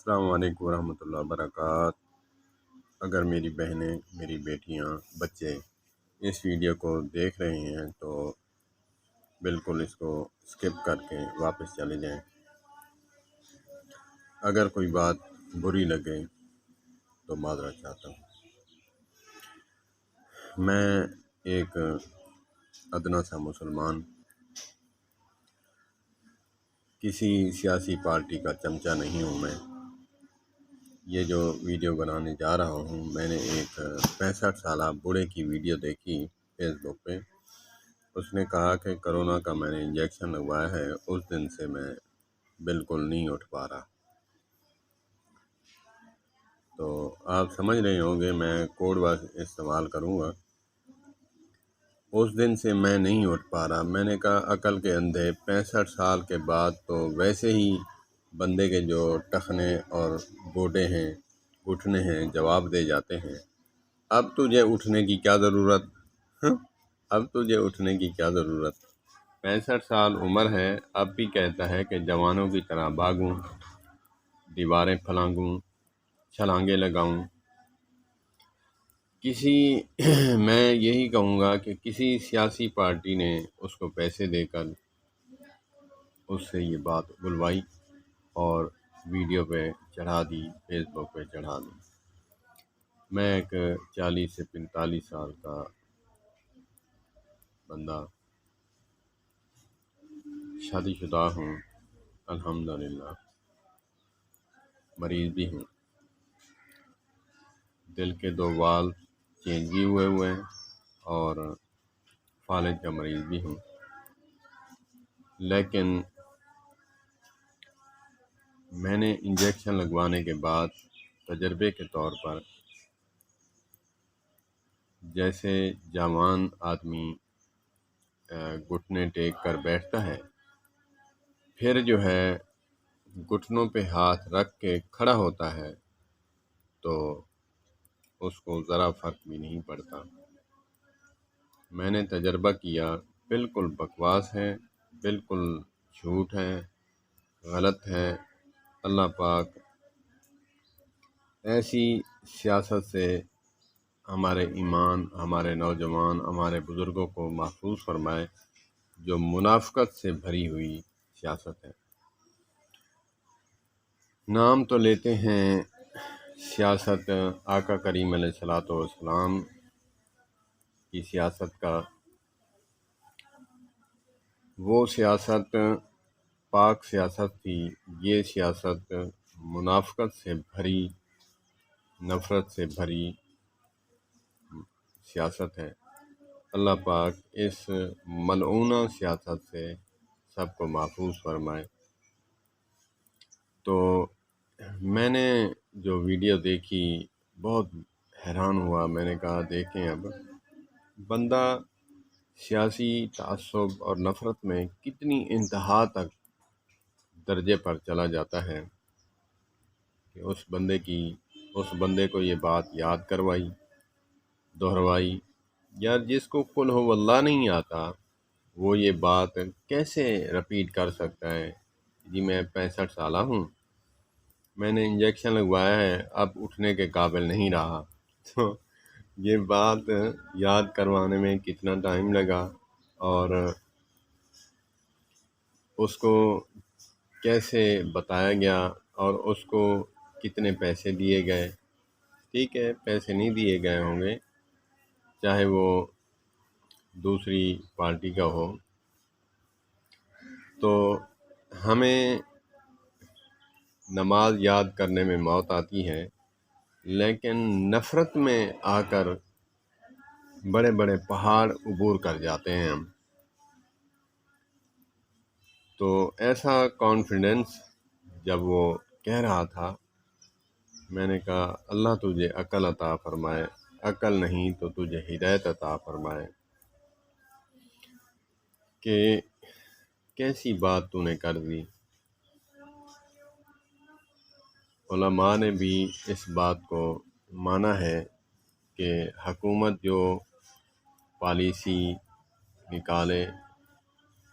السلام علیکم ورحمۃ اللہ وبرکاتہ۔ اگر میری بہنیں، میری بیٹیاں، بچے اس ویڈیو کو دیکھ رہے ہیں تو بالکل اس کو سکپ کر کے واپس چلے جائیں۔ اگر کوئی بات بری لگے تو معذرت چاہتا ہوں۔ میں ایک ادنا سا مسلمان، کسی سیاسی پارٹی کا چمچہ نہیں ہوں۔ میں یہ جو ویڈیو بنانے جا رہا ہوں، میں نے ایک 65 سالہ بوڑھے کی ویڈیو دیکھی فیس بک پہ۔ اس نے کہا کہ کرونا کا میں نے انجیکشن لگوایا ہے، اس دن سے میں بالکل نہیں اٹھ پا رہا۔ تو آپ سمجھ رہے ہوں گے، میں کوڈ ورڈ استعمال کروں گا۔ اس دن سے میں نہیں اٹھ پا رہا۔ میں نے کہا عقل کے اندھے، 65 سال کے بعد تو ویسے ہی بندے کے جو ٹخنے اور گوڈے ہیں، گھٹنے ہیں، جواب دے جاتے ہیں۔ اب تجھے اٹھنے کی کیا ضرورت؟ اب تجھے اٹھنے کی کیا ضرورت؟ 65 سال عمر ہے، اب بھی کہتا ہے کہ جوانوں کی طرح بھاگوں، دیواریں پھلانگوں، چھلانگیں لگاؤں۔ میں یہی کہوں گا کہ کسی سیاسی پارٹی نے اس کو پیسے دے کر اس سے یہ بات بلوائی اور ویڈیو پہ چڑھا دی، فیس بک پہ چڑھا دی۔ میں ایک 40 سے 45 سال کا بندہ، شادی شدہ ہوں، الحمدللہ، مریض بھی ہوں۔ دل کے 2 والو چینج بھی ہوئے ہیں اور فالج کا مریض بھی ہوں۔ لیکن میں نے انجیکشن لگوانے کے بعد تجربے کے طور پر، جیسے جوان آدمی گھٹنے ٹیک کر بیٹھتا ہے، پھر جو ہے گھٹنوں پہ ہاتھ رکھ کے کھڑا ہوتا ہے تو اس کو ذرا فرق بھی نہیں پڑتا۔ میں نے تجربہ کیا، بالکل بکواس ہے، بالکل جھوٹ ہے، غلط ہے۔ اللہ پاک ایسی سیاست سے ہمارے ایمان، ہمارے نوجوان، ہمارے بزرگوں کو محفوظ فرمائے، جو منافقت سے بھری ہوئی سیاست ہے۔ نام تو لیتے ہیں سیاست آقا کریم علیہ الصلوۃ والسلام کی سیاست کا، وہ سیاست پاک سیاست تھی۔ یہ سیاست منافقت سے بھری، نفرت سے بھری سیاست ہے۔ اللہ پاک اس ملعونہ سیاست سے سب کو محفوظ فرمائے۔ تو میں نے جو ویڈیو دیکھی بہت حیران ہوا۔ میں نے کہا دیکھیں، اب بندہ سیاسی تعصب اور نفرت میں کتنی انتہا تک درجے پر چلا جاتا ہے کہ اس بندے کو یہ بات یاد کروائی، دہروائی، یا جس کو قل ہو اللہ نہیں آتا وہ یہ بات کیسے رپیٹ کر سکتا ہے؟ جی میں 65 سالہ ہوں، میں نے انجیکشن لگوایا ہے، اب اٹھنے کے قابل نہیں رہا۔ تو یہ بات یاد کروانے میں کتنا ٹائم لگا اور اس کو کیسے بتایا گیا اور اس کو کتنے پیسے دیے گئے۔ ٹھیک ہے، پیسے نہیں دیے گئے ہوں گے، چاہے وہ دوسری پارٹی کا ہو۔ تو ہمیں نماز یاد کرنے میں موت آتی ہے، لیکن نفرت میں آ کر بڑے بڑے پہاڑ عبور کر جاتے ہیں ہم۔ تو ایسا کانفیڈنس جب وہ کہہ رہا تھا، میں نے کہا اللہ تجھے عقل عطا فرمائے، عقل نہیں تو تجھے ہدایت عطا فرمائے کہ کیسی بات تو نے کر دی۔ علماء نے بھی اس بات کو مانا ہے کہ حکومت جو پالیسی نکالے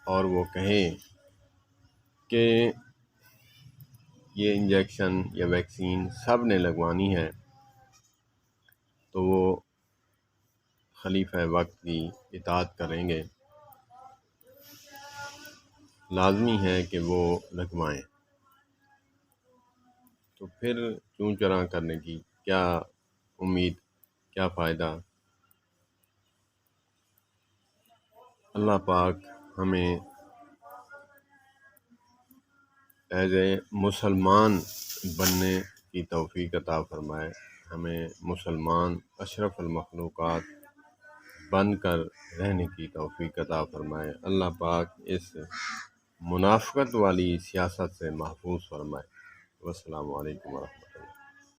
اور وہ کہے کہ یہ انجیکشن یا ویکسین سب نے لگوانی ہے تو وہ خلیفہ وقت کی اطاعت کریں گے، لازمی ہے کہ وہ لگوائیں۔ تو پھر چوں چراں کرنے کی کیا امید، کیا فائدہ؟ اللہ پاک ہمیں ایز اے مسلمان بننے کی توفیق عطا فرمائے، ہمیں مسلمان اشرف المخلوقات بن کر رہنے کی توفیق عطا فرمائے، اللہ پاک اس منافقت والی سیاست سے محفوظ فرمائے۔ والسلام علیکم ورحمۃ اللہ۔